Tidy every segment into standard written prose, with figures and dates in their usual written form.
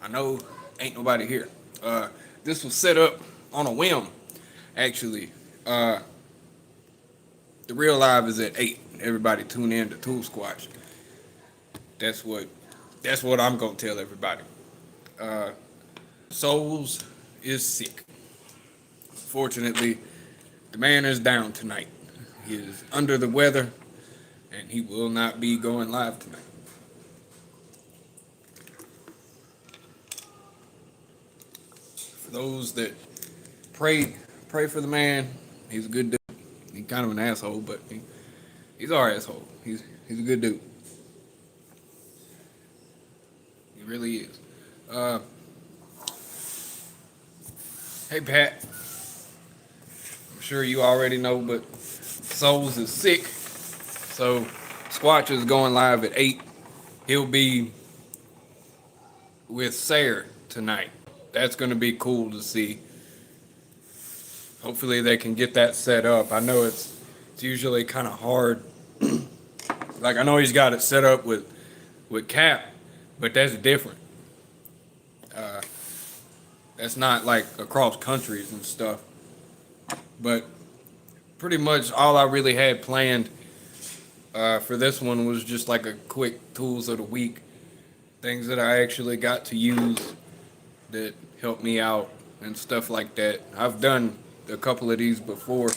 I know ain't nobody here. This was set up on a whim, actually. Uh, the real live is at 8. Everybody tune in to Tool Squatch. That's what that's what I'm gonna tell everybody. Uh, Souls is sick. Fortunately, the man is down tonight. He is under the weather, and he will not be going live tonight. For those that pray for the man, he's a good dude. He's kind of an asshole, but he's our asshole. He's a good dude. He really is. Uh, hey Pat, I'm sure you already know, but Souls is sick, so Squatch is going live at 8. He'll be with Sayer tonight. That's going to be cool to see. Hopefully they can get that set up. I know it's usually kind of hard. Like I know he's got it set up with Cap, but that's different. Uh, that's not like across countries and stuff. But pretty much all I really had planned for this one was just like a quick tools of the week, things that I actually got to use that helped me out and stuff like that. I've done a couple of these before.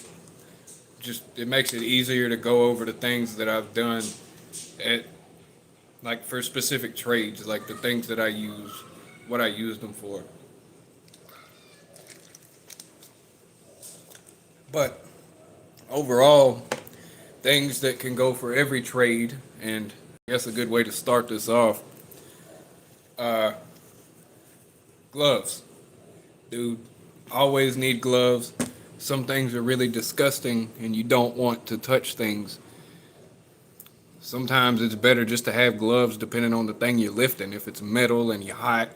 Just it makes it easier to go over the things that I've done at like for specific trades, like the things that I use, what I use them for. But overall, things that can go for every trade, and I guess a good way to start this off, uh, gloves. Dude, always need gloves. Some things are really disgusting and you don't want to touch things. Sometimes it's better just to have gloves depending on the thing you're lifting. If it's metal and you're hot,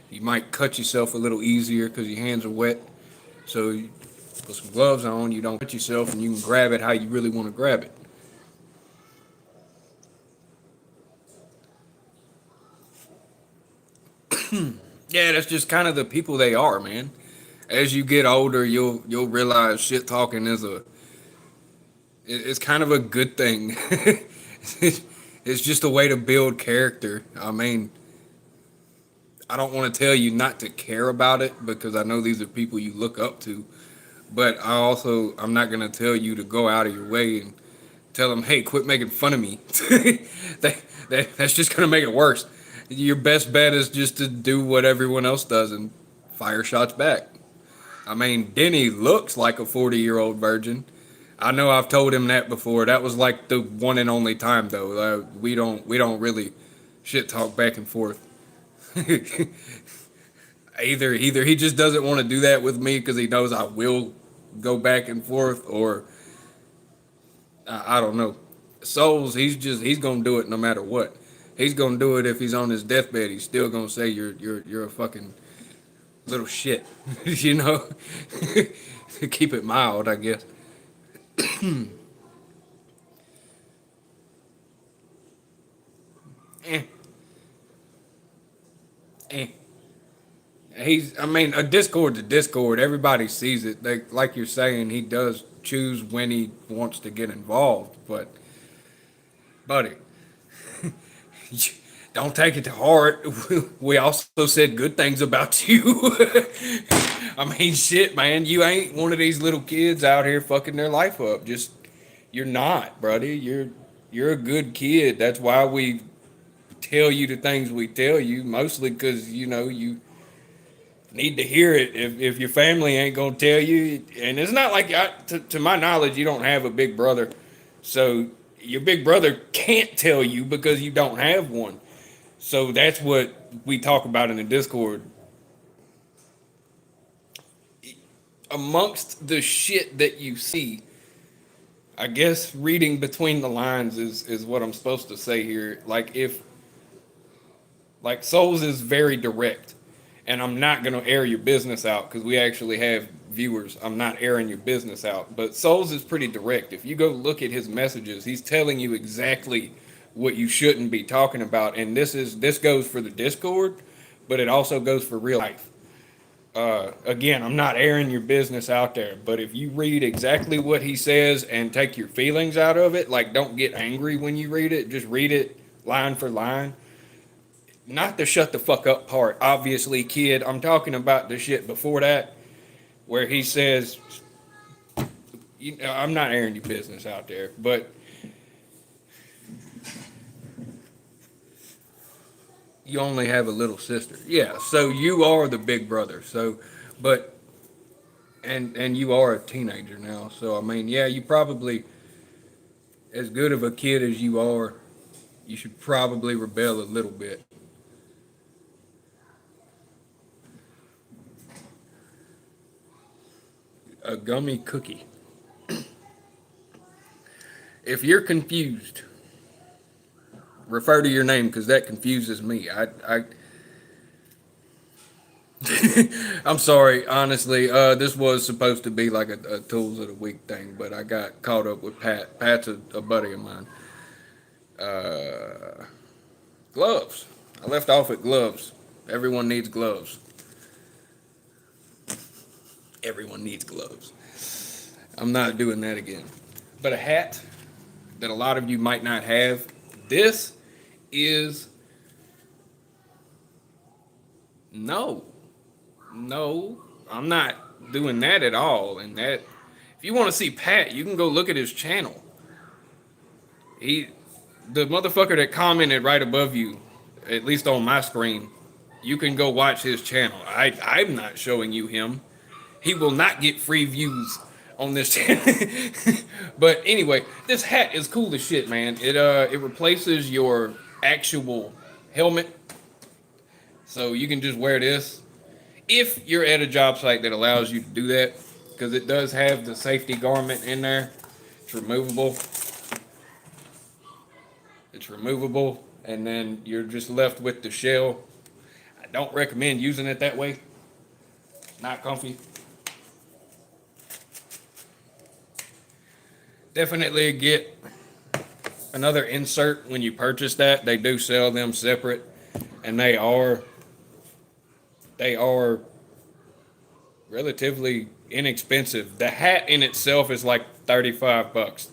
you might cut yourself a little easier because your hands are wet. So you put some gloves on, you don't cut yourself, and you can grab it how you really want to grab it. Yeah, that's just kind of the people they are, man. As you get older, you'll realize shit talking is it's kind of a good thing. It's just a way to build character. I mean, I don't want to tell you not to care about it because I know these are people you look up to, but I'm not gonna tell you to go out of your way and tell them, hey, quit making fun of me. That's just gonna make it worse. Your best bet is just to do what everyone else does and fire shots back. I mean, Denny looks like a 40-year-old virgin. I know I've told him that before. That was like the one and only time though. We don't really shit talk back and forth. Either he just doesn't want to do that with me because he knows I will go back and forth, or I don't know. Souls, he's gonna do it no matter what. He's gonna do it if he's on his deathbed. He's still gonna say you're a fucking little shit, you know. Keep it mild, I guess. eh, eh. I mean, a Discord to Discord. Everybody sees it. Like you're saying, he does choose when he wants to get involved. But, buddy, don't take it to heart. We also said good things about you. I mean, shit, man. You ain't one of these little kids out here fucking their life up. Just you're not, buddy. You're a good kid. That's why we tell you the things we tell you. Mostly because you need to hear it if your family ain't gonna tell you. And it's not like to my knowledge you don't have a big brother, so your big brother can't tell you because you don't have one. So that's what we talk about in the Discord. Amongst the shit that you see, I guess reading between the lines is what I'm supposed to say here. Like Souls is very direct, and I'm not gonna air your business out because we actually have viewers. I'm not airing your business out, but Souls is pretty direct. If you go look at his messages, he's telling you exactly what you shouldn't be talking about, and this goes for the Discord, but it also goes for real life. Again, I'm not airing your business out there, but if you read exactly what he says and take your feelings out of it, like don't get angry when you read it, just read it line for line. Not the shut the fuck up part, obviously, kid. I'm talking about the shit before that, where he says, you know, I'm not airing your business out there, but you only have a little sister. Yeah, so you are the big brother. So, but and you are a teenager now. So I mean, yeah, you probably as good of a kid as you are, you should probably rebel a little bit. A gummy cookie. If you're confused, refer to your name because that confuses me. I'm sorry, honestly. This was supposed to be like a tools of the week thing, but I got caught up with Pat. Pat's a buddy of mine. Uh, Gloves. I left off at gloves. Everyone needs gloves. Everyone needs gloves. I'm not doing that again. But a hat that a lot of you might not have. This is no, no. I'm not doing that at all. And that, if you want to see Pat, you can go look at his channel. He, the motherfucker that commented right above you, at least on my screen, you can go watch his channel. I'm not showing you him. He will not get free views on this channel. But anyway, this hat is cool as shit, man. It replaces your actual helmet, so you can just wear this if you're at a job site that allows you to do that, because it does have the safety garment in there. It's removable. It's removable, and then you're just left with the shell. I don't recommend using it that way. Not comfy. Definitely get another insert when you purchase that. They do sell them separate, and they are relatively inexpensive. The hat in itself is like $35.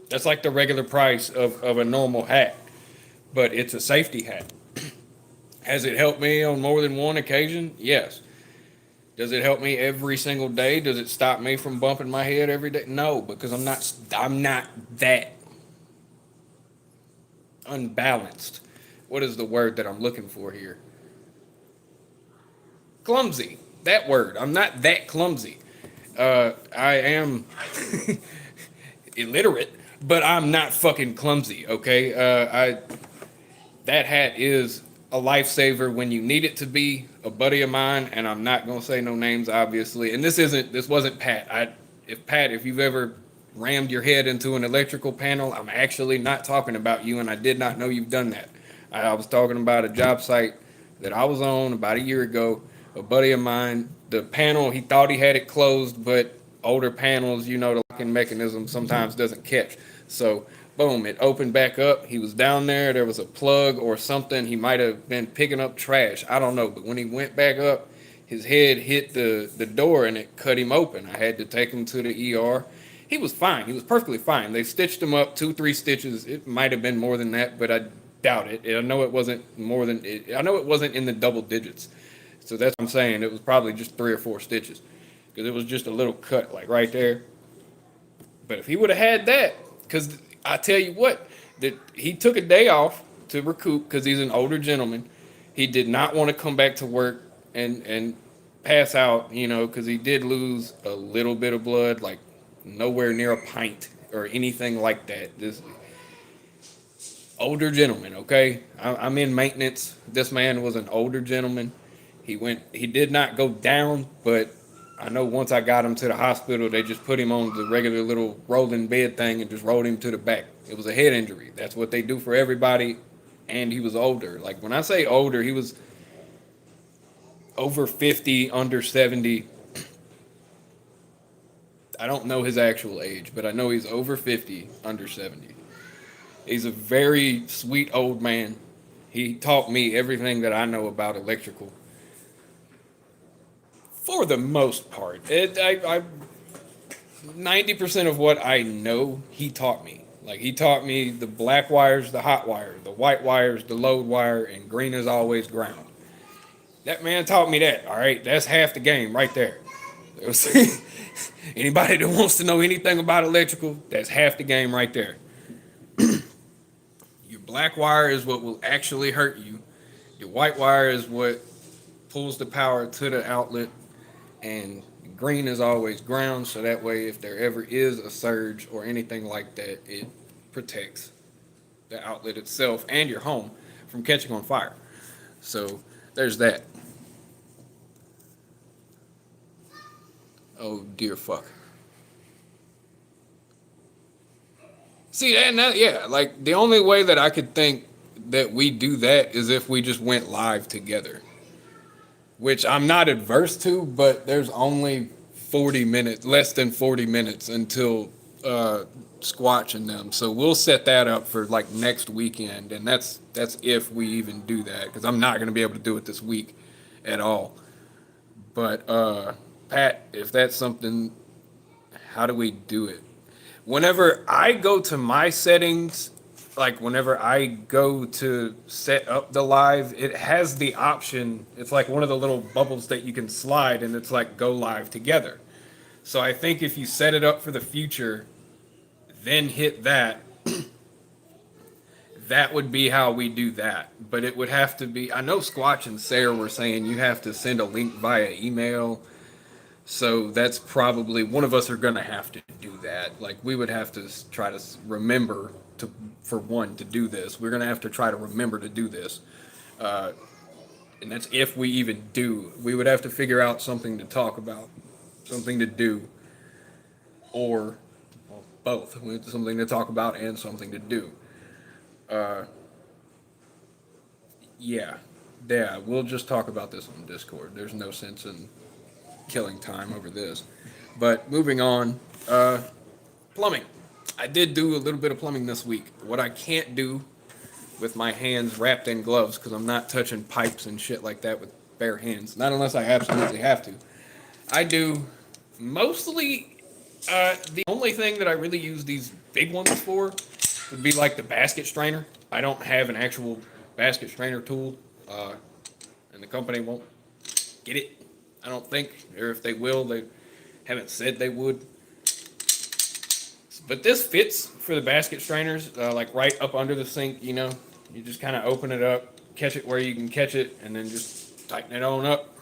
That's like the regular price of a normal hat, but it's a safety hat. Has it helped me on more than one occasion? Yes. Does it help me every single day? Does it stop me from bumping my head every day? No, because I'm not that unbalanced. What is the word that I'm looking for here? Clumsy. That word. I'm not that clumsy. I am illiterate, but I'm not fucking clumsy. Okay. I That hat is a lifesaver when you need it to be. A buddy of mine, and I'm not gonna say no names, obviously. And this wasn't Pat. If you've ever rammed your head into an electrical panel, I'm actually not talking about you, and I did not know you've done that. I was talking about a job site that I was on about a year ago. A buddy of mine, the panel, he thought he had it closed, but older panels, the locking mechanism sometimes doesn't catch. So boom, it opened back up. He was down there. There was a plug or something. He might have been picking up trash. I don't know. But when he went back up, his head hit the door and it cut him open. I had to take him to the ER. He was fine. He was perfectly fine. They stitched him up 2, 3 stitches. It might have been more than that, but I doubt it. I know it wasn't more than it. I know it wasn't in the double digits. So that's what I'm saying. It was probably just 3 or 4 stitches because it was just a little cut like right there. But if he would have had that, because I tell you what, that he took a day off to recoup because he's an older gentleman. He did not want to come back to work and pass out, because he did lose a little bit of blood, like nowhere near a pint or anything like that. This older gentleman, okay? I'm in maintenance. This man was an older gentleman. He did not go down, but I know once I got him to the hospital, they just put him on the regular little rolling bed thing and just rolled him to the back. It was a head injury. That's what they do for everybody. And he was older. Like when I say older, he was over 50, under 70. I don't know his actual age, but I know he's over 50, under 70. He's a very sweet old man. He taught me everything that I know about electrical. For the most part, 90% of what I know, he taught me. Like he taught me the black wires, the hot wire, the white wires, the load wire, and green is always ground. That man taught me that. All right, that's half the game right there. Anybody that wants to know anything about electrical, that's half the game right there. Your black wire is what will actually hurt you. Your white wire is what pulls the power to the outlet, and green is always ground, so that way if there ever is a surge or anything like that, it protects the outlet itself and your home from catching on fire. So there's that. Oh dear fuck. See that, yeah, like the only way that I could think that we do that is if we just went live together, which I'm not adverse to, but there's only 40 minutes, less than 40 minutes until Squatch and them. So we'll set that up for like next weekend, and that's if we even do that, because I'm not going to be able to do it this week at all. But Pat, if that's something, how do we do it? Whenever I go to my settings, like whenever I go to set up the live, it has the option. It's like one of the little bubbles that you can slide, and it's like go live together. So I think if you set it up for the future, then hit that, that would be how we do that. But it would have to be, I know Squatch and Sarah were saying you have to send a link via email. So that's probably, one of us are going to have to do that. Like we would have to try to remember to, for one, to do this. We're going to have to try to remember to do this. And that's if we even do. We would have to figure out something to talk about, something to do, or well, both. We have something to talk about and something to do. Yeah, we'll just talk about this on Discord. There's no sense in killing time over this. But moving on, plumbing. I did do a little bit of plumbing this week. What I can't do with my hands wrapped in gloves, because I'm not touching pipes and shit like that with bare hands. Not unless I absolutely have to. I do mostly, the only thing that I really use these big ones for would be like the basket strainer. I don't have an actual basket strainer tool, and the company won't get it. I don't think, or if they will, they haven't said they would. But this fits for the basket strainers, like right up under the sink, you know. You just kind of open it up, catch it where you can catch it, and then just tighten it on up.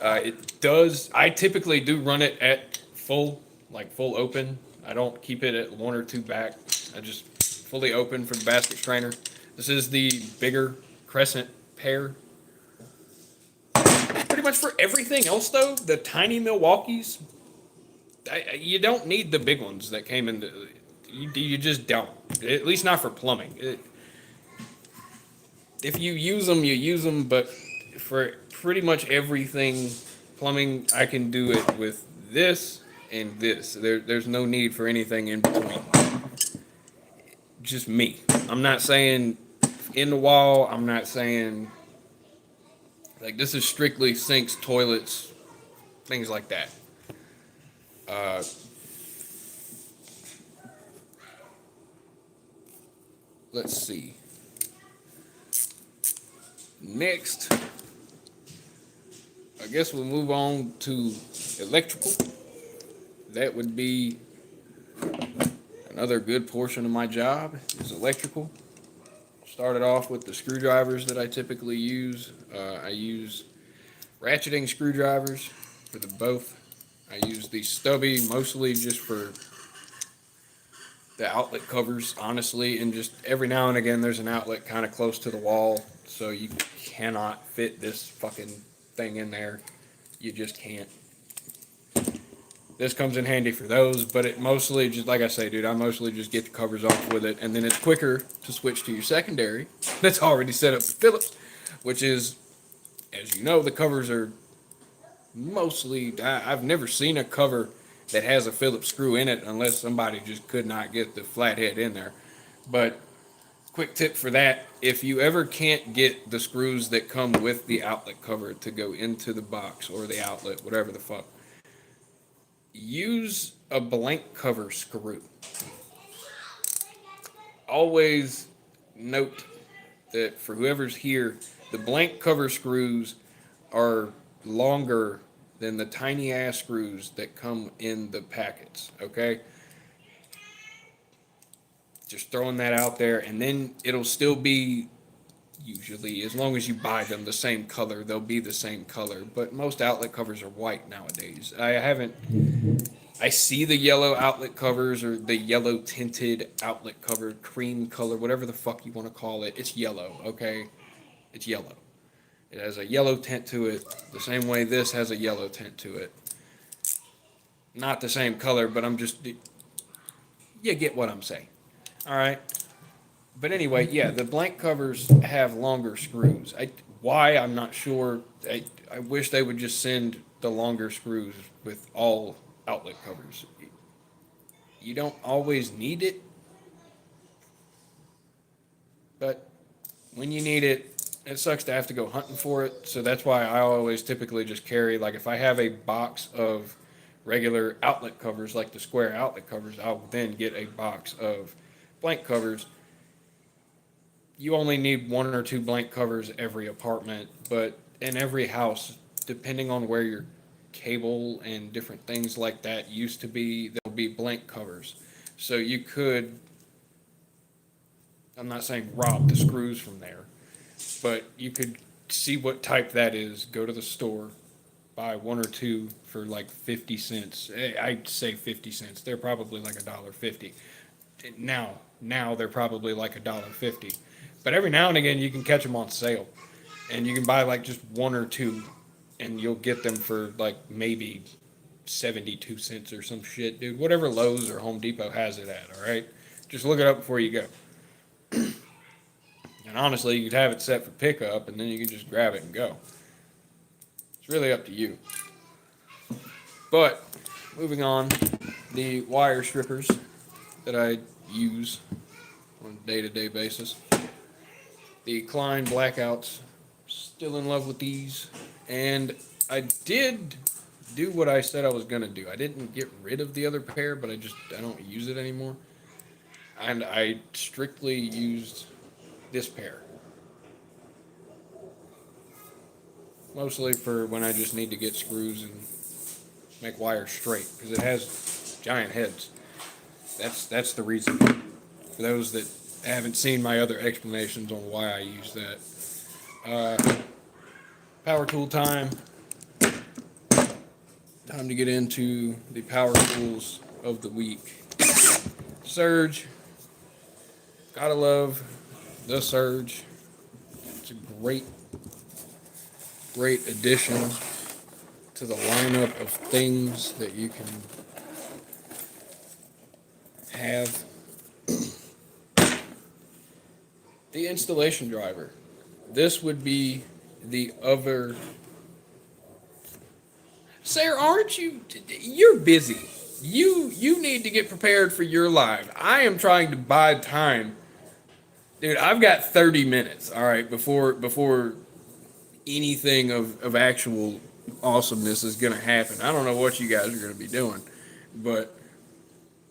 It does, I typically do run it at full, like full open. I don't keep it at one or two back. I just fully open for the basket strainer. This is the bigger crescent pair. Pretty much for everything else though, the tiny Milwaukees, you don't need the big ones that came in. You just don't. At least not for plumbing. If you use them, you use them. But for pretty much everything plumbing, I can do it with this and this. There's no need for anything in between. Just me. I'm not saying in the wall. I'm not saying like this is strictly sinks, toilets, things like that. Let's see. Next, I guess we'll move on to electrical. That would be another good portion of my job is electrical. Started off with the screwdrivers that I typically use. I use ratcheting screwdrivers for the both. I use the stubby mostly just for the outlet covers, honestly, and just every now and again there's an outlet kind of close to the wall, so you cannot fit this fucking thing in there. You just can't. This comes in handy for those, but it mostly, just like I say, dude, I mostly just get the covers off with it, and then it's quicker to switch to your secondary that's already set up with Phillips, which is, as you know, the covers are mostly, I've never seen a cover that has a Phillips screw in it unless somebody just could not get the flathead in there. But quick tip for that: if you ever can't get the screws that come with the outlet cover to go into the box or the outlet, whatever the fuck, use a blank cover screw. Always note that for whoever's here, the blank cover screws are longer than the tiny ass screws that come in the packets, okay? Just throwing that out there, and then it'll still be, usually, as long as you buy them the same color, they'll be the same color. But most outlet covers are white nowadays. I see the yellow outlet covers or the yellow tinted outlet cover, cream color, whatever the fuck you want to call it. It's yellow, okay? It's yellow. It has a yellow tint to it, the same way this has a yellow tint to it. Not the same color, but you get what I'm saying. All right. But anyway, yeah, the blank covers have longer screws. Why, I'm not sure. I wish they would just send the longer screws with all outlet covers. You don't always need it, but when you need it, it sucks to have to go hunting for it. So that's why I always typically just carry, like, if I have a box of regular outlet covers, like the square outlet covers, I'll then get a box of blank covers. You only need one or two blank covers every apartment, but in every house, depending on where your cable and different things like that used to be, there'll be blank covers. So you could, I'm not saying rob the screws from there, but you could see what type that is, go to the store, buy one or two for like 50 cents. I'd say 50 cents. They're probably like $1.50. Now they're probably like $1.50. But every now and again, you can catch them on sale, and you can buy like just one or two, and you'll get them for like maybe 72 cents or some shit, dude. Whatever Lowe's or Home Depot has it at, all right? Just look it up before you go. And honestly, you could have it set for pickup, and then you can just grab it and go. It's really up to you. But moving on, the wire strippers that I use on a day-to-day basis. The Klein Blackouts, still in love with these, and I did do what I said I was going to do. I didn't get rid of the other pair, but I don't use it anymore, and I strictly used this pair. Mostly for when I just need to get screws and make wires straight, because it has giant heads. That's the reason. For those that haven't seen my other explanations on why I use that. Power tool time. Time to get into the power tools of the week. Surge. Gotta love the Surge. It's a great addition to the lineup of things that you can have. The installation driver. This would be the other. Sarah, aren't you? You're busy. You need to get prepared for your live. I am trying to buy time, dude. I've got 30 minutes. All right, before anything of actual awesomeness is gonna happen. I don't know what you guys are gonna be doing, but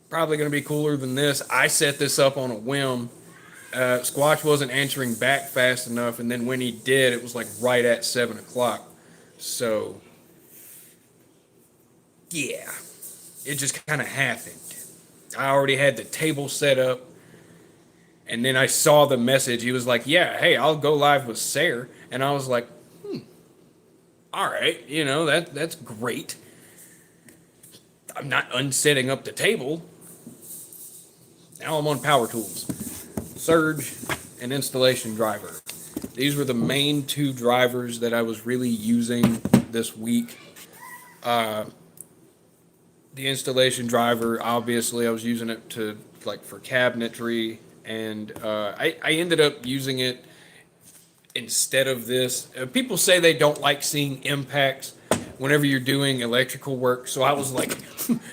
probably gonna be cooler than this. I set this up on a whim. Squatch wasn't answering back fast enough, and then when he did, it was like right at 7 o'clock. So, yeah, it just kind of happened. I already had the table set up, and then I saw the message. He was like, yeah, hey, I'll go live with Sarah. And I was like, all right, that's great. I'm not unsetting up the table. Now I'm on power tools. Surge and installation driver. These were the main two drivers that I was really using this week. The installation driver, obviously, I was using it for cabinetry, and I ended up using it instead of this. People say they don't like seeing impacts whenever you're doing electrical work, so I was like,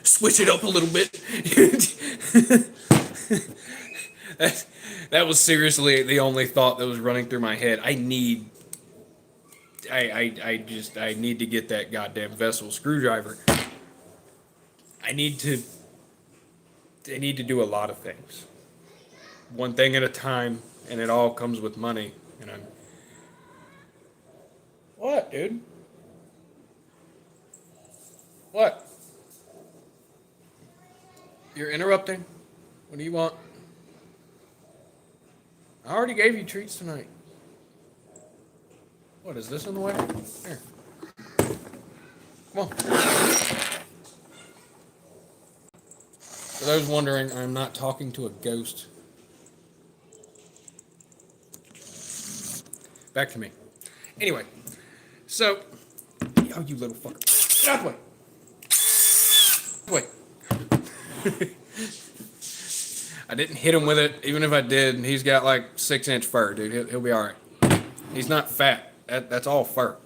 switch it up a little bit. That was seriously the only thought that was running through my head. I need to get that goddamn vessel screwdriver. I need to I need to do a lot of things. One thing at a time, and it all comes with money. And I'm what, dude? What? You're interrupting? What do you want? I already gave you treats tonight. What is this in the way? Here. Come on. For those wondering, I'm not talking to a ghost. Back to me. Anyway, so, oh, you little fucker. Get out the way. Wait. I didn't hit him with it, even if I did. He's got like 6-inch fur, dude. He'll be all right. He's not fat. That's all fur.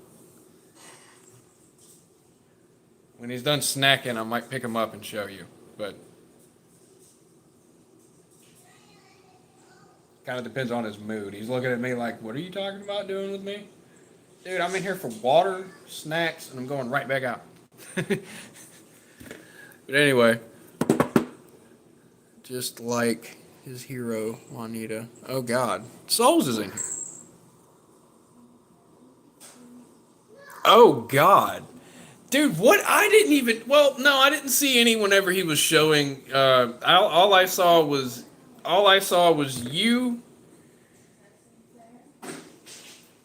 When he's done snacking, I might pick him up and show you, but kind of depends on his mood. He's looking at me like, "What are you talking about doing with me?" Dude, I'm in here for water, snacks, and I'm going right back out. But anyway, just like his hero, Juanita. Oh God, Souls is in here. Oh God, dude, what? I didn't even. Well, no, I didn't see any whenever he was showing. All I saw was you.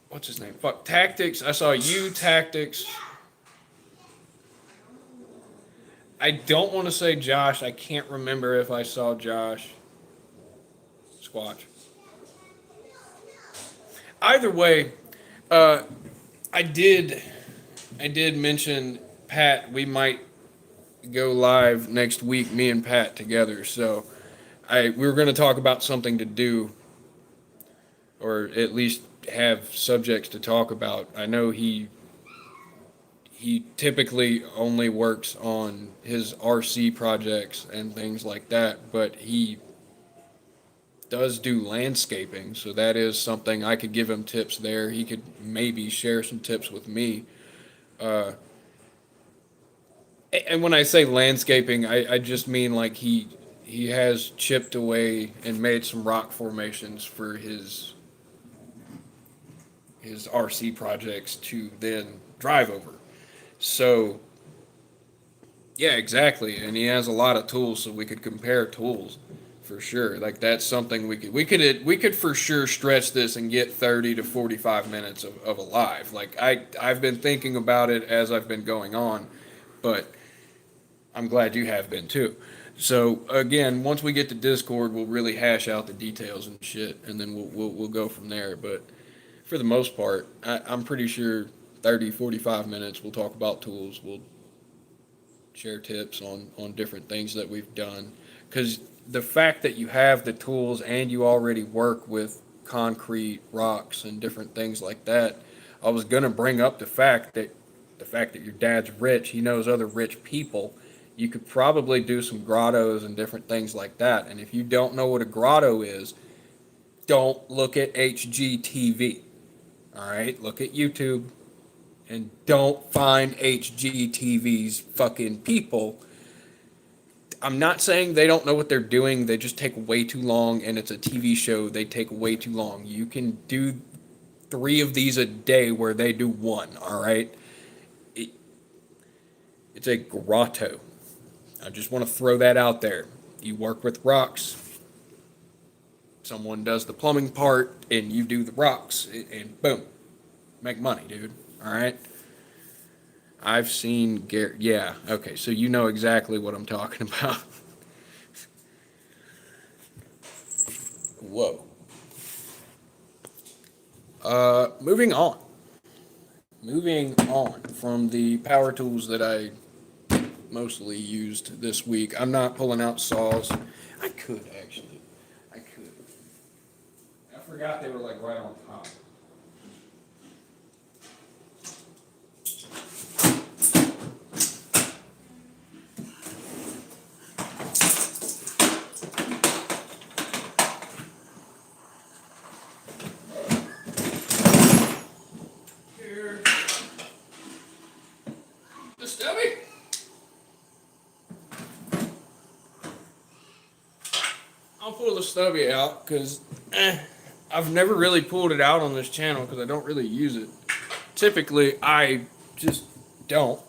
What's his name? Fuck, Tactics. I saw you, Tactics. I don't want to say Josh. I can't remember if I saw Josh. Squatch. Either way, I did mention Pat. We might go live next week, me and Pat together. So we were going to talk about something to do, or at least have subjects to talk about. I know he typically only works on his RC projects and things like that, but he does do landscaping, so that is something I could give him tips there. He could maybe share some tips with me. And when I say landscaping, I just mean like he has chipped away and made some rock formations for his RC projects to then drive over. So, yeah, exactly. And he has a lot of tools, so we could compare tools for sure. Like that's something we could for sure stretch this and get 30 to 45 minutes of a live. Like I've been thinking about it as I've been going on, but I'm glad you have been too. So again, once we get to Discord, we'll really hash out the details and shit, and then we'll go from there. But for the most part, I'm pretty sure 30, 45 minutes, we'll talk about tools. We'll share tips on different things that we've done. Because the fact that you have the tools and you already work with concrete, rocks, and different things like that, I was going to bring up the fact that your dad's rich, he knows other rich people. You could probably do some grottos and different things like that. And if you don't know what a grotto is, don't look at HGTV. All right? Look at YouTube. And don't find HGTV's fucking people. I'm not saying they don't know what they're doing. They just take way too long, and it's a TV show. They take way too long. You can do 3 of these a day where they do 1, all right? It's a grotto. I just want to throw that out there. You work with rocks. Someone does the plumbing part, and you do the rocks, and boom. Make money, dude. All right? I've seen Gary. Yeah, okay, so you know exactly what I'm talking about. Whoa. Moving on. Moving on from the power tools that I mostly used this week. I'm not pulling out saws. I could, actually. I could. I forgot they were like right on top. pull the stubby out because I've never really pulled it out on this channel because I don't really use it. Typically, I just don't.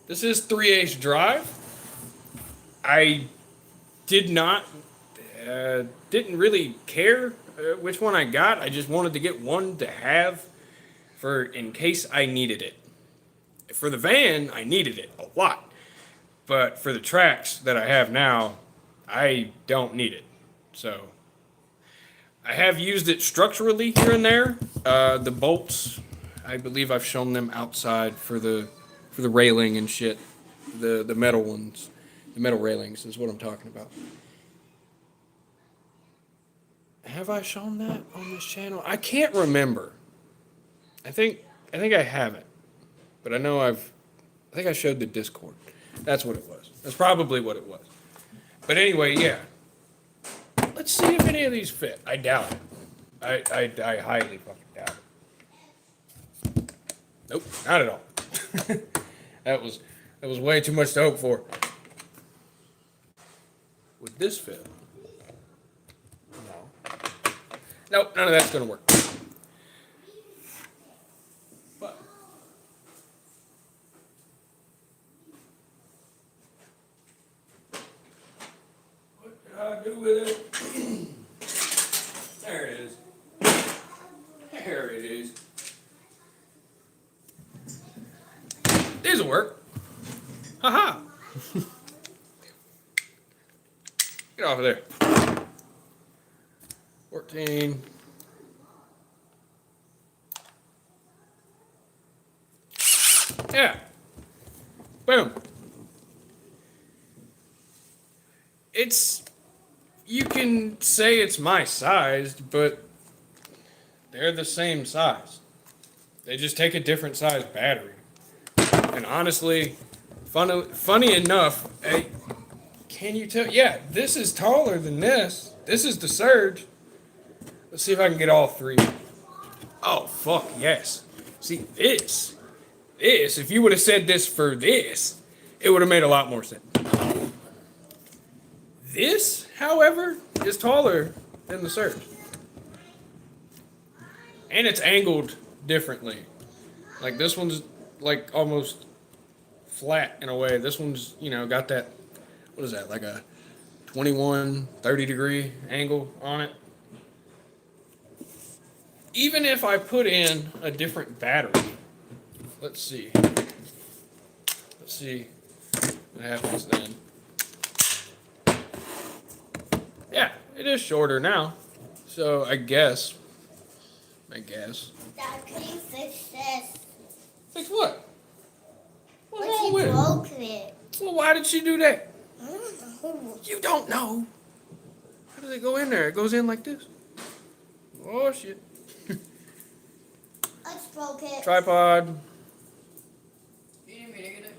This is 3/8 drive. I did not, didn't really care which one I got. I just wanted to get one to have for in case I needed it. For the van, I needed it a lot. But for the tracks that I have now, I don't need it. So I have used it structurally here and there. The bolts, I believe I've shown them outside for the railing and shit. The metal ones. The metal railings is what I'm talking about. Have I shown that on this channel? I can't remember. I think I haven't. But I know I think I showed the Discord. That's what it was. That's probably what it was. But anyway, yeah. Let's see if any of these fit. I doubt it. I highly fucking doubt it. Nope, not at all. That was way too much to hope for. Would this fit? No. Nope, none of that's gonna work. But what did I do with it? There it is. There it is. This'll work. Haha. Get off of there. 14. Yeah. Boom. You can say it's my size, but they're the same size. They just take a different size battery. And honestly, funny enough, hey, can you tell? Yeah, this is taller than this. This is the Surge. Let's see if I can get all three. Oh, fuck, yes. See, this, if you would have said this for this, it would have made a lot more sense. This, however, is taller than the Surge. And it's angled differently. Like, this one's, like, almost flat in a way. This one's, got that, what is that, like a 21, 30 degree angle on it. Even if I put in a different battery, let's see what happens then. Yeah, it is shorter now. So I guess. Dad, can you fix this? Fix what? What's But wrong she with it? broke it. Well, why did she do that? I don't know. You don't know. How does it go in there? It goes in like this. Oh, shit. I just broke it. Tripod. You need me to get it?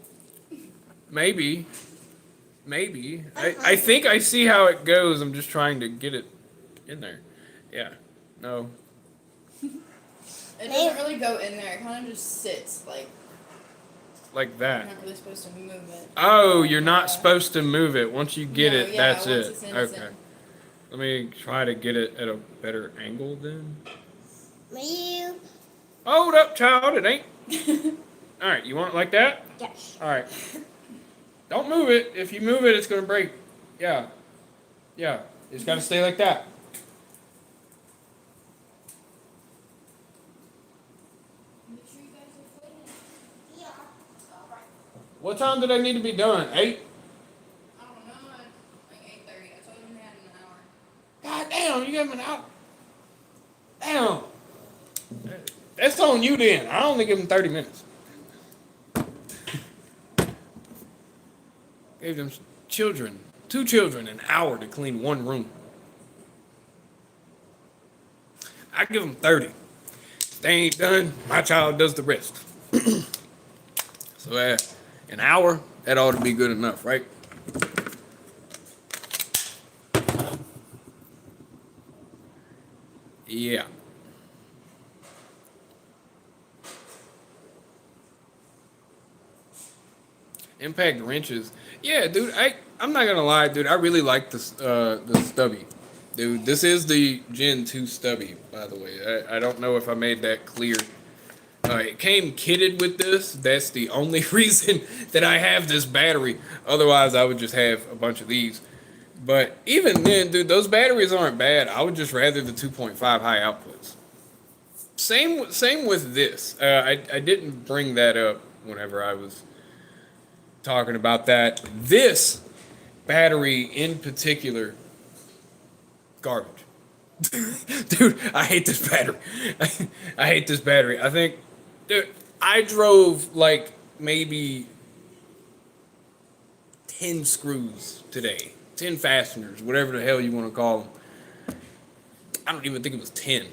Maybe. I think I see how it goes. I'm just trying to get it in there. Yeah. No. It doesn't really go in there. It kind of just sits Like you're that. not really supposed to move it. Oh, you're not supposed to move it. Once you get it, Yeah, that's once it. it's in, it's Okay. in. Let me try to get it at a better angle then. Me? Hold up, child. It ain't. All right. You want it like that? Yes. All right. Don't move it. If you move it, it's going to break. Yeah. Yeah. It's got to stay like that. Yeah. What time did I need to be done? 8? I don't know. Like 8:30. I told him he had an hour. God damn, you gave him an hour. Damn. That's on you then. I only give him 30 minutes. Gave them children, 2 children, an hour to clean 1 room. I give them 30. If they ain't done, my child does the rest. So an hour, that ought to be good enough, right? Yeah. Impact wrenches. Yeah, dude. I'm not gonna lie, dude. I really like this the stubby, dude. This is the Gen 2 stubby, by the way. I don't know if I made that clear. It came kitted with this. That's the only reason that I have this battery. Otherwise, I would just have a bunch of these. But even then, dude, those batteries aren't bad. I would just rather the 2.5 high outputs. Same with this. I didn't bring that up whenever I was talking about that. This battery in particular, garbage. Dude, I hate this battery. I hate this battery. I think, dude, I drove like maybe 10 screws today. 10 fasteners, whatever the hell you want to call them. I don't even think it was 10,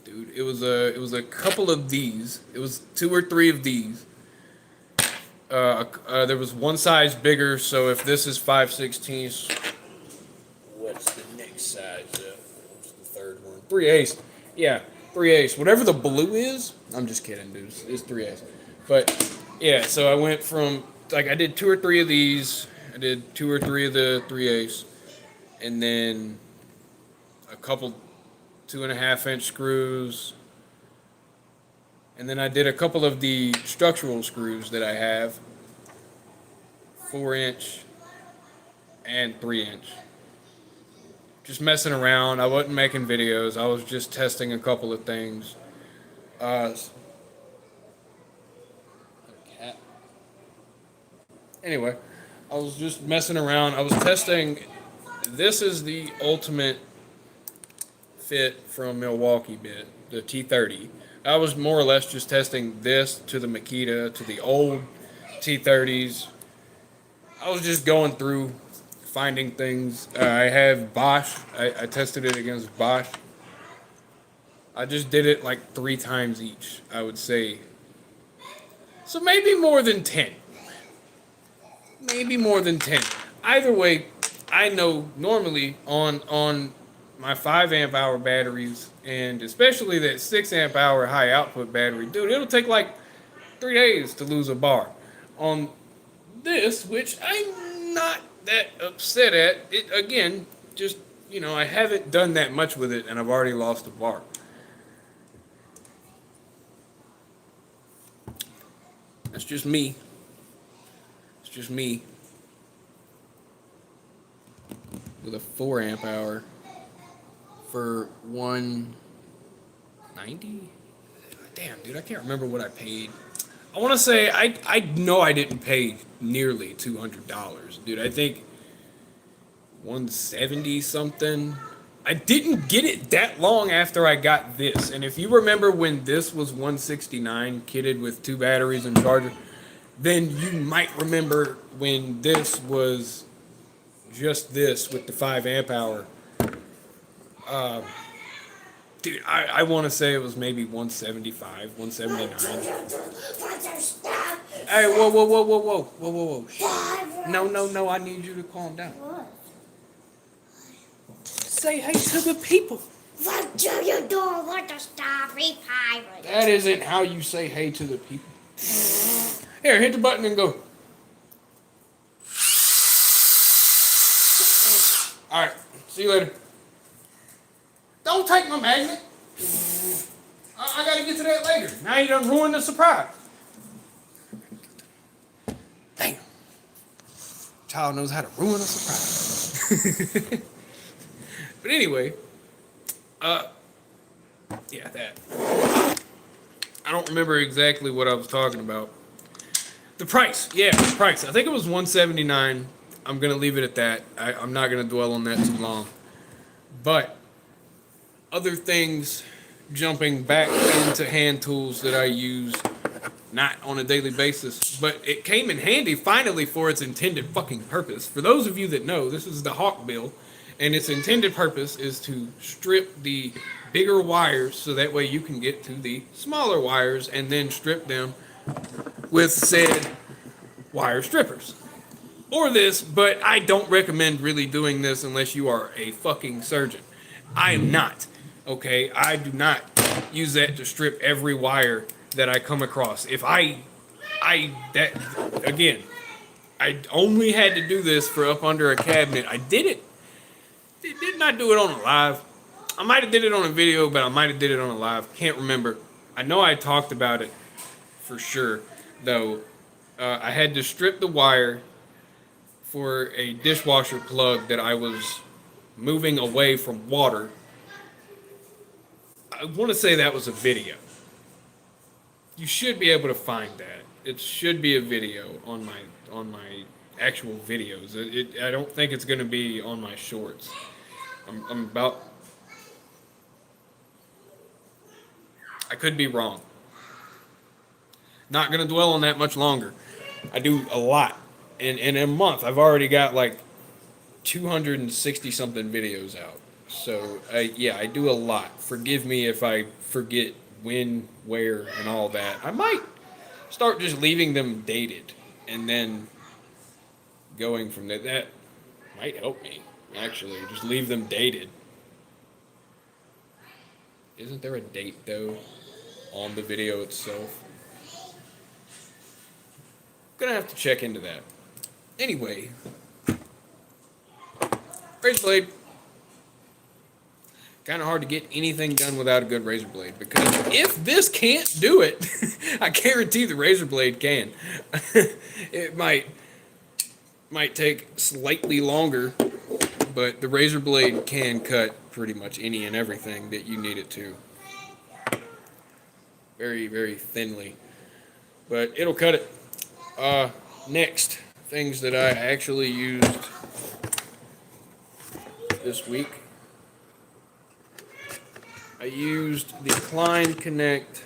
dude. It was a couple of these. It was 2 or 3 of these. There was one size bigger, so if this is 5/16, what's the next size? What's the third one? 3/8. Yeah, 3/8. Whatever the blue is, I'm just kidding, dude. It's 3/8. But yeah, so I went from like I did 2 or 3 of these. I did 2 or 3 of the 3/8, and then a couple 2.5-inch screws. And then I did a couple of the structural screws that I have, 4-inch and 3-inch. Just messing around. I wasn't making videos. I was just testing a couple of things. Anyway, I was just messing around. I was testing. This is the ultimate fit from Milwaukee bit, the T30. I was more or less just testing this to the Makita, to the old T30s. I was just going through, finding things. I have Bosch. I tested it against Bosch. I just did it like 3 times each, I would say. So maybe more than 10. Maybe more than 10. Either way, I know normally on my 5 amp hour batteries, and especially that 6 amp hour high output battery, dude, it'll take like 3 days to lose a bar. On this, which I'm not that upset at, it again, just, you know, I haven't done that much with it and I've already lost a bar. That's just me. It's just me. With a 4 amp hour for 190. Damn, dude, I can't remember what I paid. I want to say I know I didn't pay nearly $200, dude. I think 170 something. I didn't get it that long after I got this. And if you remember when this was 169 kitted with 2 batteries and charger, then you might remember when this was just this with the 5 amp hour. Dude, I want to say it was maybe 175, 179. Hey, whoa. No, I need you to calm down. What? Say hey to the people. What do you do with the starry pirate? That isn't how you say hey to the people. Here, hit the button and go. Alright, see you later. Don't take my magnet. I gotta get to that later. Now you done ruined the surprise. Damn. Child knows how to ruin a surprise. But anyway, yeah, that. I don't remember exactly what I was talking about. The price, yeah, the price. I think it was $179. I'm gonna leave it at that. I'm not gonna dwell on that too long. But other things, jumping back into hand tools that I use, not on a daily basis, but it came in handy finally for its intended fucking purpose. For those of you that know, this is the Hawkbill, and its intended purpose is to strip the bigger wires so that way you can get to the smaller wires and then strip them with said wire strippers. Or this, but I don't recommend really doing this unless you are a fucking surgeon. I am not. Okay, I do not use that to strip every wire that I come across. If that again, I only had to do this for up under a cabinet. I did it. Did not do it on a live. I might have did it on a video, but I might have did it on a live. Can't remember. I know I talked about it for sure, though. I had to strip the wire for a dishwasher plug that I was moving away from water. I want to say that was a video. You should be able to find that. It should be a video on my actual videos. I don't think it's going to be on my shorts. I'm about. I could be wrong. Not going to dwell on that much longer. I do a lot. In a month, I've already got like 260 something videos out. So, yeah, I do a lot. Forgive me if I forget when, where, and all that. I might start just leaving them dated and then going from there. That might help me, actually. Just leave them dated. Isn't there a date, though, on the video itself? Gonna have to check into that. Anyway, razor blade. Kind of hard to get anything done without a good razor blade, because if this can't do it, I guarantee the razor blade can. It might take slightly longer, but the razor blade can cut pretty much any and everything that you need it to. Very, very thinly, but it'll cut it. Next, things that I actually used this week. I used the Klein Connect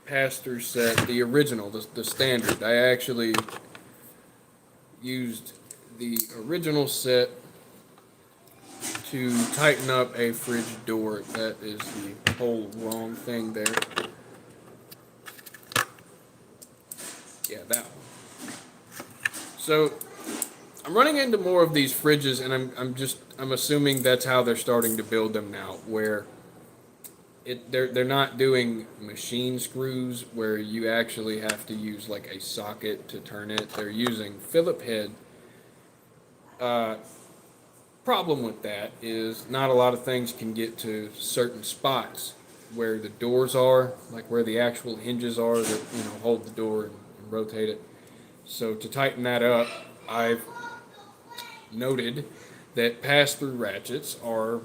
pass-through set, the original, the standard. I actually used the original set to tighten up a fridge door. That is the whole wrong thing there. Yeah, that one. So I'm running into more of these fridges, and I'm assuming that's how they're starting to build them now, where they're not doing machine screws where you actually have to use like a socket to turn it. They're using Phillip head. Problem with that is not a lot of things can get to certain spots where the doors are, like where the actual hinges are that hold the door and rotate it. So to tighten that up, I've noted that pass-through ratchets are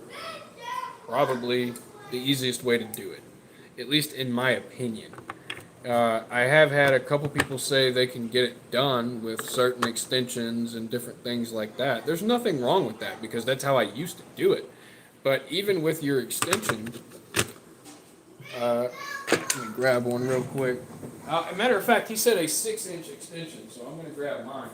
probably the easiest way to do it, at least in my opinion. I have had a couple people say they can get it done with certain extensions and different things like that. There's nothing wrong with that, because that's how I used to do it. But even with your extension, let me grab one real quick. As a matter of fact, he said a 6-inch extension, so I'm going to grab mine.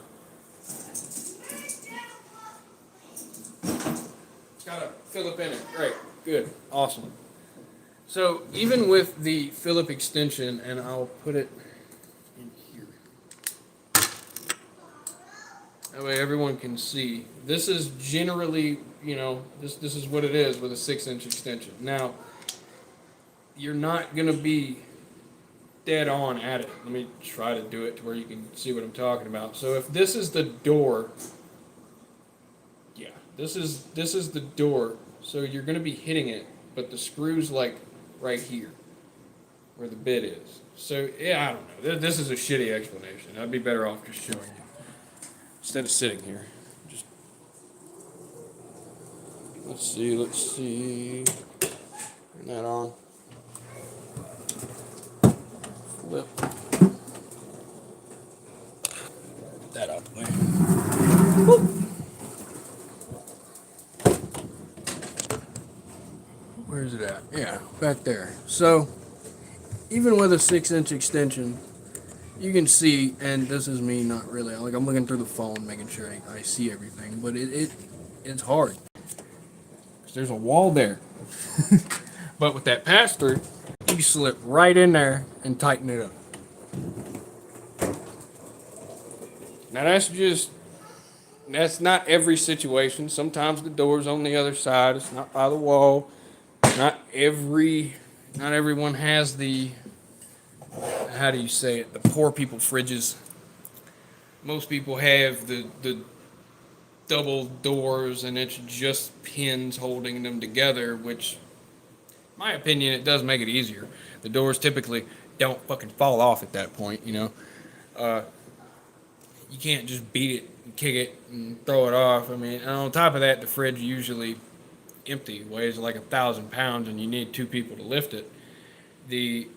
It's got a Phillip in it. Great. Good. Awesome. So even with the Phillip extension, and I'll put it in here. That way everyone can see. This is generally, this is what it is with a 6-inch extension. Now, you're not going to be dead on at it. Let me try to do it to where you can see what I'm talking about. So if this is the door, yeah, this is the door. So you're going to be hitting it, but the screw's like right here where the bit is. So yeah, I don't know. This is a shitty explanation. I'd be better off just showing you instead of sitting here. Just let's see. Turn that on. Flip. Get that out the way. Whoop. Where's it at? Yeah, back there. So, even with a 6-inch extension, you can see, and this is me not really, like I'm looking through the phone making sure I see everything, but it's hard. 'Cause there's a wall there. But with that pass-through, you slip right in there and tighten it up. Now that's not every situation. Sometimes the door's on the other side. It's not by the wall. Not everyone has the, how do you say it, the poor people fridges most people have the double doors and it's just pins holding them together, which, in my opinion, it does make it easier. The doors typically don't fucking fall off at that point, you know. Uh, you can't just beat it and kick it and throw it off. I mean, and on top of that, the fridge usually empty, weighs like 1,000 pounds, and you need two people to lift it. The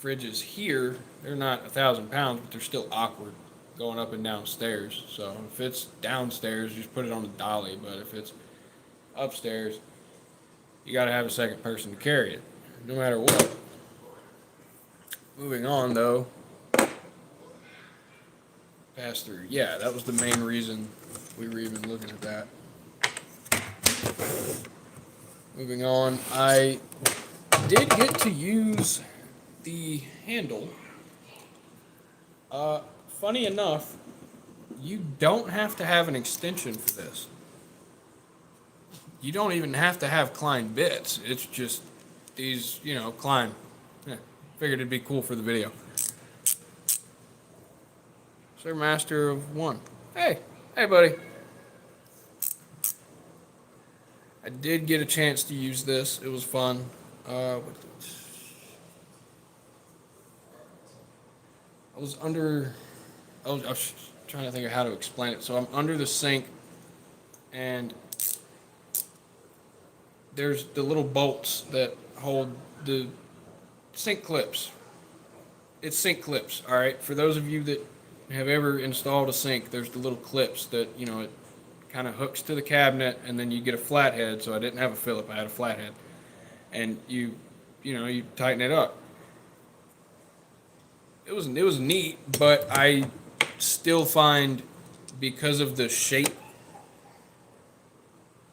fridges here, they're not 1,000 pounds, but they're still awkward going up and down stairs. So if it's downstairs, just put it on the dolly. But if it's upstairs, you got to have a second person to carry it, no matter what. Moving on, though. Pass through. Yeah, that was the main reason we were even looking at that. Moving on, I did get to use the handle. Funny enough, you don't have to have an extension for this. You don't even have to have Klein bits. It's just these, you know, Klein. Yeah, figured it'd be cool for the video. Sir Master of One. Hey, buddy. I did get a chance to use this. It was fun. I was trying to think of how to explain it. So I'm under the sink, and there's the little bolts that hold the sink clips. It's sink clips, all right? For those of you that have ever installed a sink, there's the little clips that, you know, it kind of hooks to the cabinet, and then you get a flathead. So I didn't have a Phillip, I had a flathead. And you tighten it up. It was neat, but I still find, because of the shape,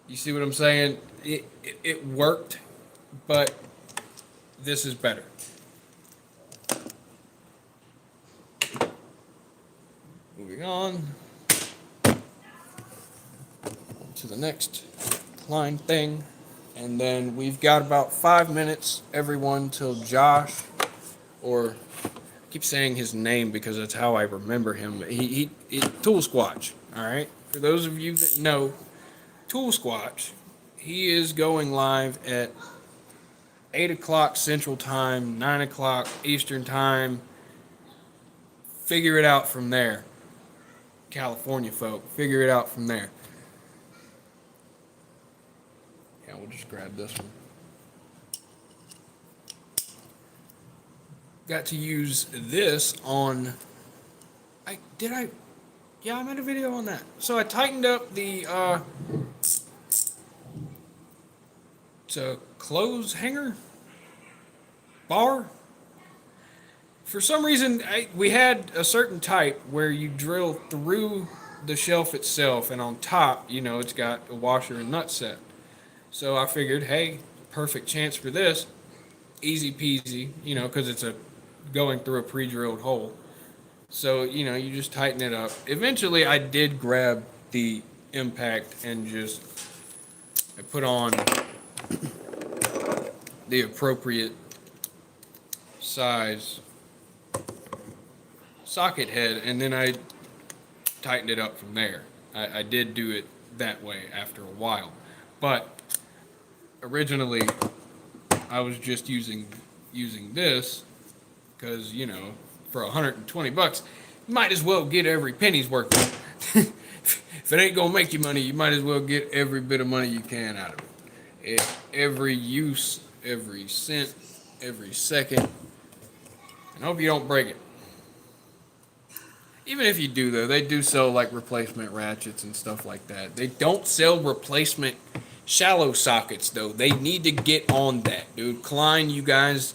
you see what I'm saying? It worked, but this is better. Moving on to the next Klein thing. And then we've got about 5 minutes, everyone, till Josh, or I keep saying his name because that's how I remember him. He Tool Squatch, all right? For those of you that know Tool Squatch, he is going live at 8 o'clock Central Time, 9 o'clock Eastern Time. Figure it out from there. California folk, figure it out from there. Yeah, we'll just grab this one. Got to use this on, yeah, I made a video on that. So I tightened up the, it's a clothes hanger bar. For some reason, we had a certain type where you drill through the shelf itself, and on top, you know, it's got a washer and nut set. So I figured, hey, perfect chance for this. Easy peasy, you know, because it's going through a pre-drilled hole. So, you know, you just tighten it up. Eventually, I did grab the impact and I put on the appropriate size socket head, and then I tightened it up from there. I did do it that way after a while. But originally, I was just using this because, you know, for $120, you might as well get every penny's worth of it. If it ain't gonna make you money, you might as well get every bit of money you can out of it. Every use, every cent, every second. And I hope you don't break it. Even if you do, though, they do sell like replacement ratchets and stuff like that. They don't sell replacement shallow sockets, though. They need to get on that, dude. Klein, you guys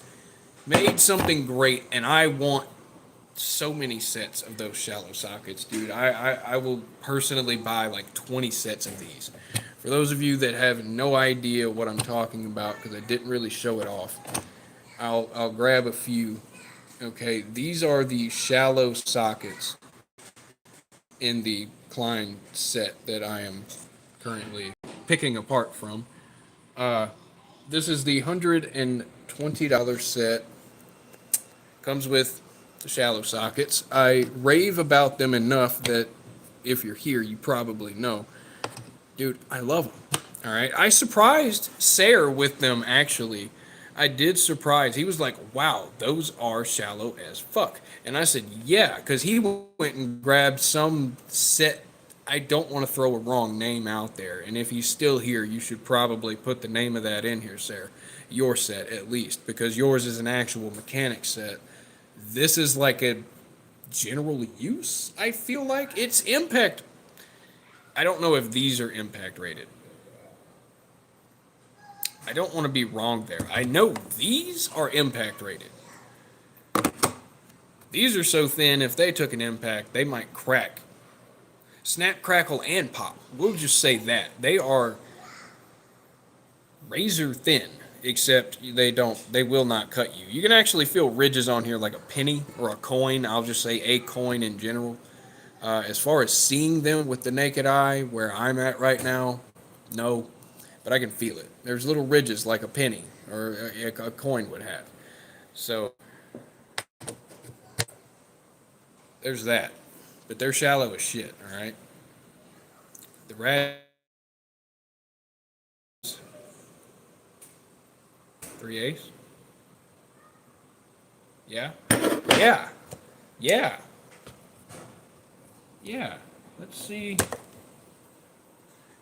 made something great, and I want so many sets of those shallow sockets, dude. I will personally buy like 20 sets of these. For those of you that have no idea what I'm talking about, because I didn't really show it off, I'll grab a few. Okay, these are the shallow sockets in the Klein set that I am currently picking apart from. This is the $120 set. Comes with the shallow sockets. I rave about them enough that if you're here, you probably know. Dude, I love them. All right. I surprised Sayre with them, actually. I did surprise. He was like, wow, those are shallow as fuck. And I said, yeah, because he went and grabbed some set. I don't want to throw a wrong name out there. And if he's still here, you should probably put the name of that in here, Sayre. Your set, at least, because yours is an actual mechanic set. This is like a general use, I feel like. It's impact. I don't know if these are impact rated. I don't want to be wrong there. I know these are impact rated. These are so thin, if they took an impact, they might crack. Snap, crackle, and pop. We'll just say that. They are razor thin, except they will not cut you. You can actually feel ridges on here like a penny or a coin. I'll just say a coin in general. As far as seeing them with the naked eye, where I'm at right now, no. But I can feel it. There's little ridges like a penny or a coin would have. So there's that. But they're shallow as shit, all right? The rad 3/8. Yeah. Yeah. Yeah. Yeah. Let's see.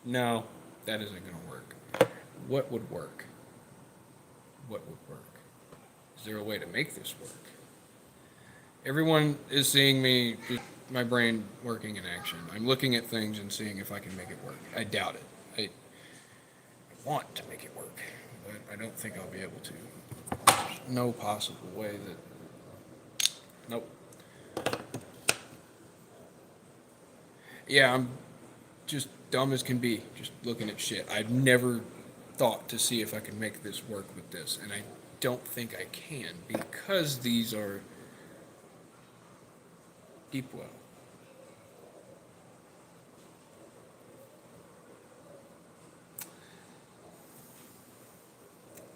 No, that isn't going to work. What would work? What would work? Is there a way to make this work? Everyone is seeing me, just my brain working in action. I'm looking at things and seeing if I can make it work. I doubt it. I want to make it work, but I don't think I'll be able to. There's no possible way that... Nope. Yeah, I'm just dumb as can be, just looking at shit. I've never thought to see if I can make this work with this, and I don't think I can, because these are deep well.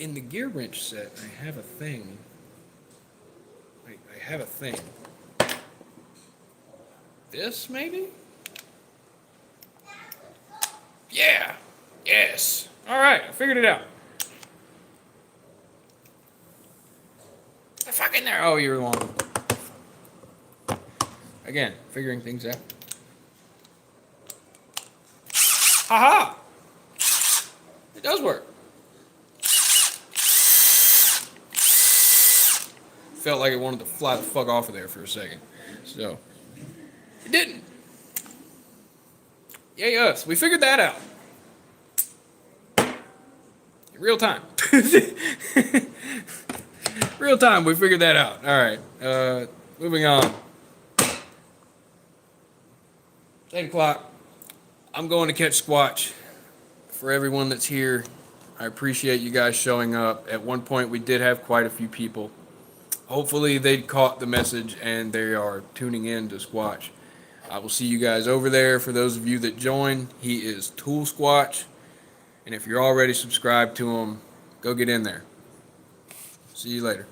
In the gear wrench set, I have a thing. I have a thing. This, maybe? Yeah. Yes. All right, I figured it out. The fuck in there. Oh, you're the one. Again, figuring things out. Haha! It does work. Felt like it wanted to fly the fuck off of there for a second. So, it didn't. Yay us. We figured that out. In real time. Real time, we figured that out. Alright, moving on. It's 8 o'clock. I'm going to catch Squatch. For everyone that's here, I appreciate you guys showing up. At one point, we did have quite a few people. Hopefully, they caught the message and they are tuning in to Squatch. I will see you guys over there. For those of you that join, he is Tool Squatch. And if you're already subscribed to him, go get in there. See you later.